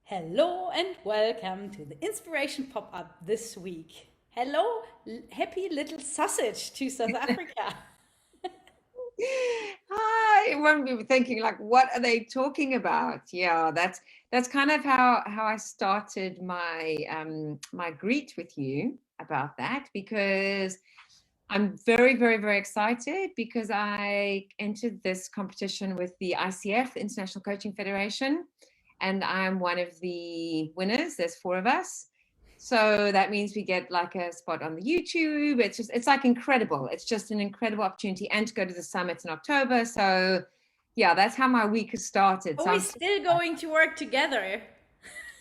Hello and welcome to the Inspiration Pop-Up this week. Hello, happy little sausage to South Africa. Hi, everyone be thinking like, what are they talking about? Yeah, that's kind of how I started my greet with you about that, because I'm very excited because I entered this competition with the ICF, the International Coaching Federation, and I'm one of the winners. There's four of us. So that means we get like a spot on the YouTube. It's like incredible. It's just an incredible opportunity, and to go to the summit in October. So yeah, that's how my week has started. Are So we I'm so still going to work together?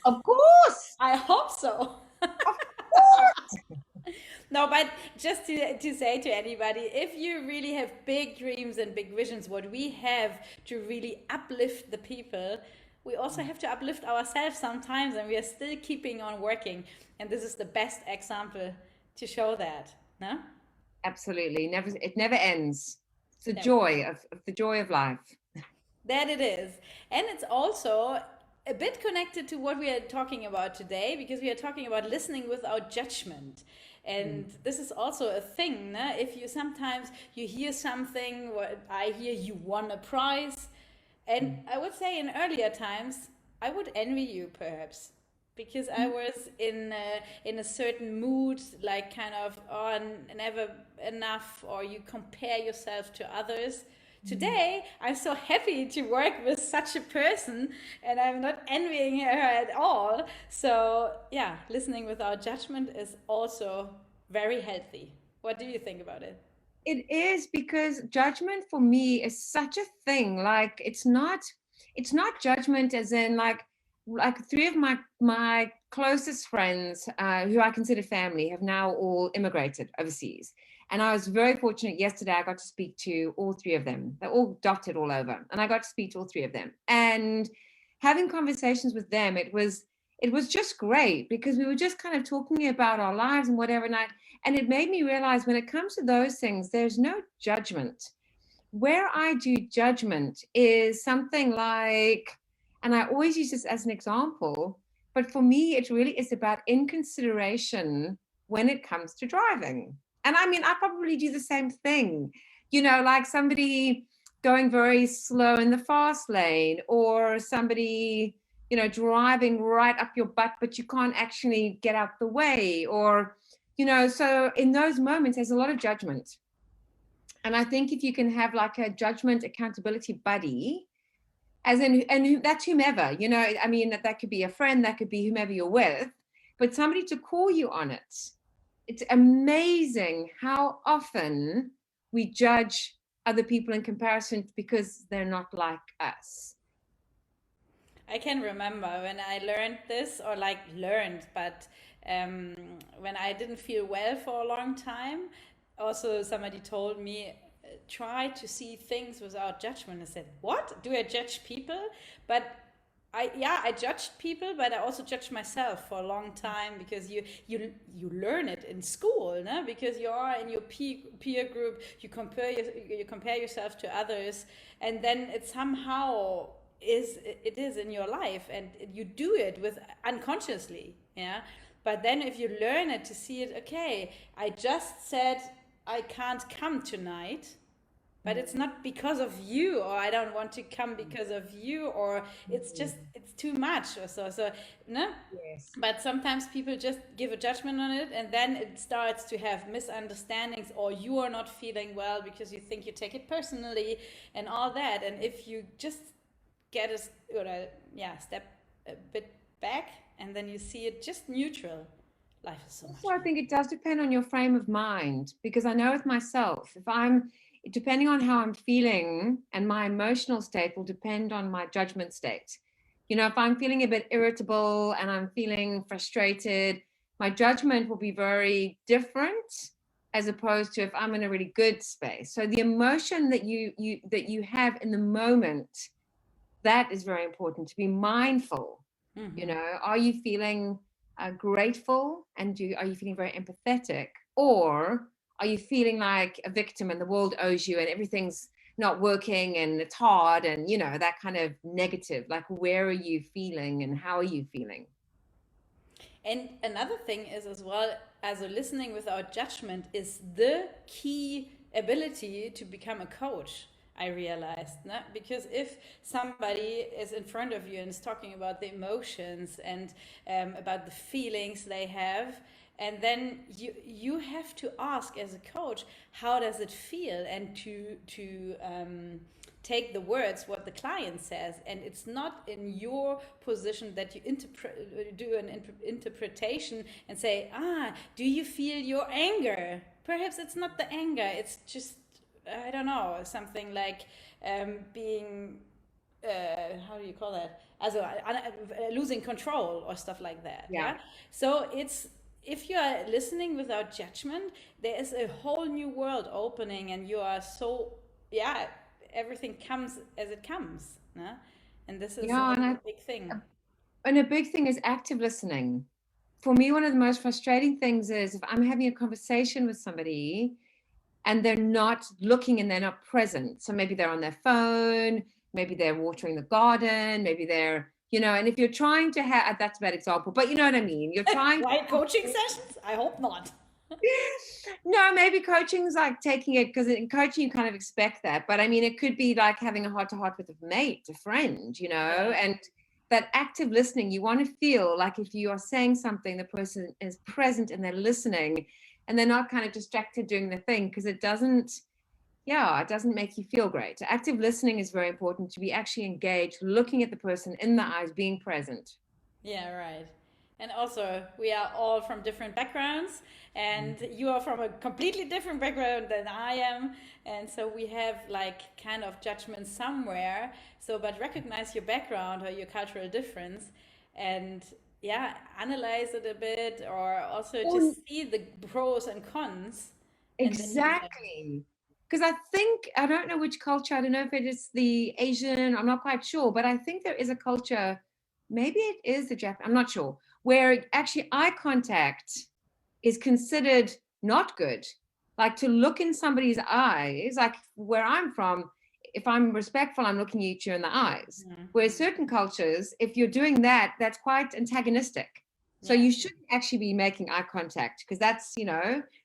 of course, I hope so. of course. No, but just to say to anybody, if you really have big dreams and big visions, what we have to really uplift the people, we also have to uplift ourselves sometimes, and we are still keeping on working. And this is the best example to show that. No? Absolutely. It never ends. It's the Never. joy of life. That it is. And it's also a bit connected to what we are talking about today, because we are talking about listening without judgment. Mm. And this is also a thing. No? If you sometimes you hear something, what I hear you won a prize, and Mm. I would say in earlier times, I would envy you perhaps, because I was in a certain mood, like kind of oh, never enough, or you compare yourself to others. Mm. Today, I'm so happy to work with such a person, and I'm not envying her at all. So, yeah, listening without judgment is also very healthy. What do you think about it? It is, because judgment for me is such a thing. Like it's not judgment as in like three of my closest friends, who I consider family, have now all immigrated overseas. And I was very fortunate yesterday. I got to speak to all three of them. They're all dotted all over, and I got to speak to all three of them. And having conversations with them, it was just great, because we were just kind of talking about our lives and whatever. And it made me realize, when it comes to those things, there's no judgment. Where I do judgment is something like, and I always use this as an example, but for me, it really is about inconsideration when it comes to driving. And I mean, I probably do the same thing, like somebody going very slow in the fast lane, or somebody, driving right up your butt, but you can't actually get out the way, or, so in those moments, there's a lot of judgment. And I think if you can have like a judgment accountability buddy, as in, and that's whomever, I mean, that could be a friend, that could be whomever you're with, but somebody to call you on it. It's amazing how often we judge other people in comparison because they're not like us. I can remember when I learned this, or like learned, but um, when I didn't feel well for a long time, also somebody told me, try to see things without judgment. I said, what? Do I judge people? But I judged people, but I also judged myself for a long time, because you learn it in school, no? Because you are in your peer group, you compare yourself to others, and then it somehow it is in your life, and you do it with unconsciously, yeah. But then if you learn it to see it, okay, I just said I can't come tonight, but it's not because of you, or I don't want to come because of you, or it's just it's too much or so no. Yes. But sometimes people just give a judgment on it, and then it starts to have misunderstandings, or you are not feeling well because you think you take it personally and all that. And if you just get step a bit back, and then you see it just neutral, life is so Also, much I more. think it does depend on your frame of mind, because I know with myself, if I'm depending on how I'm feeling, and my emotional state will depend on my judgment state. If I'm feeling a bit irritable and I'm feeling frustrated, my judgment will be very different, as opposed to if I'm in a really good space. So the emotion that you have in the moment, that is very important, to be mindful. Mm-hmm. Are you feeling grateful, and are you feeling very empathetic, or are you feeling like a victim and the world owes you and everything's not working and it's hard and, that kind of negative. Like, where are you feeling and how are you feeling? And another thing is as well, as a listening without judgment is the key ability to become a coach. I realized, no? Because if somebody is in front of you and is talking about the emotions and about the feelings they have, and then you have to ask as a coach, how does it feel, and to take the words what the client says, and it's not in your position that you do an interpretation and say, do you feel your anger? Perhaps it's not the anger, it's just, I don't know, something like being how do you call that, also losing control or stuff like that. Yeah. Yeah, so it's, if you are listening without judgment, there is a whole new world opening, and you are so, yeah, everything comes as it comes, no? And this is Yeah. a big thing. And a big thing is active listening. For me, one of the most frustrating things is if I'm having a conversation with somebody and they're not looking and they're not present. So maybe they're on their phone, maybe they're watering the garden, maybe they're, and if you're trying to have, that's a bad example, but you know what I mean? You're trying. Why coaching sessions? I hope not. No, maybe coaching's like taking it, because in coaching you kind of expect that. But I mean, it could be like having a heart to heart with a mate, a friend, Yeah. and that active listening, you want to feel like if you are saying something, the person is present and they're listening and they're not kind of distracted doing the thing, because it doesn't, yeah, it doesn't make you feel great. Active listening is very important, to be actually engaged, looking at the person in the eyes, being present. Yeah, right. And also, we are all from different backgrounds, and you are from a completely different background than I am. And so we have like kind of judgment somewhere. So, but recognize your background or your cultural difference, and yeah, analyze it a bit, or also Oh, just see the pros and cons, and then use them. exactly. Because I think, I don't know which culture, I don't know if it is the Asian, I'm not quite sure, but I think there is a culture, maybe it is the Japan, I'm not sure, where actually eye contact is considered not good. Like to look in somebody's eyes, like where I'm from, if I'm respectful, I'm looking at you in the eyes. Whereas certain cultures, if you're doing that, that's quite antagonistic. So Yeah. you shouldn't actually be making eye contact, because that's,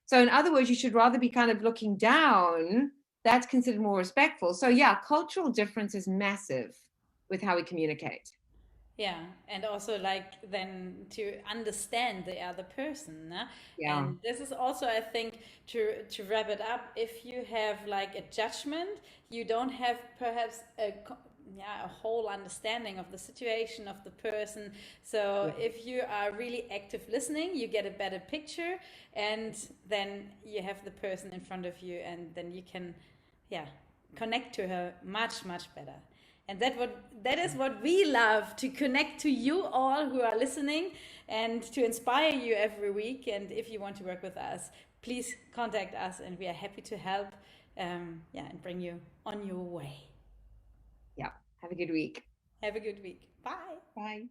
so in other words, you should rather be kind of looking down. That's considered more respectful. So yeah, cultural difference is massive with how we communicate. Yeah, and also like then to understand the other person, né? Yeah. And this is also, I think, to wrap it up. If you have like a judgment, you don't have perhaps a whole understanding of the situation of the person. So if you are really active listening, you get a better picture, and then you have the person in front of you, and then you can, yeah, connect to her much better. And that is what we love, to connect to you all who are listening, and to inspire you every week. And if you want to work with us, please contact us, and we are happy to help, and bring you on your way. Yeah. Have a good week. Have a good week. Bye. Bye.